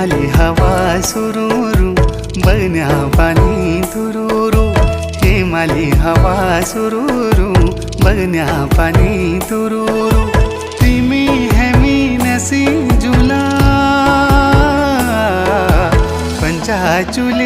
हेमाली हवा सुरूरू बगण्या पाणी तुरूरू हेमाली हवा सुरूरू बगण्या पाणी तुरूरू तिमी हेमी नसी जुला पंचा चुली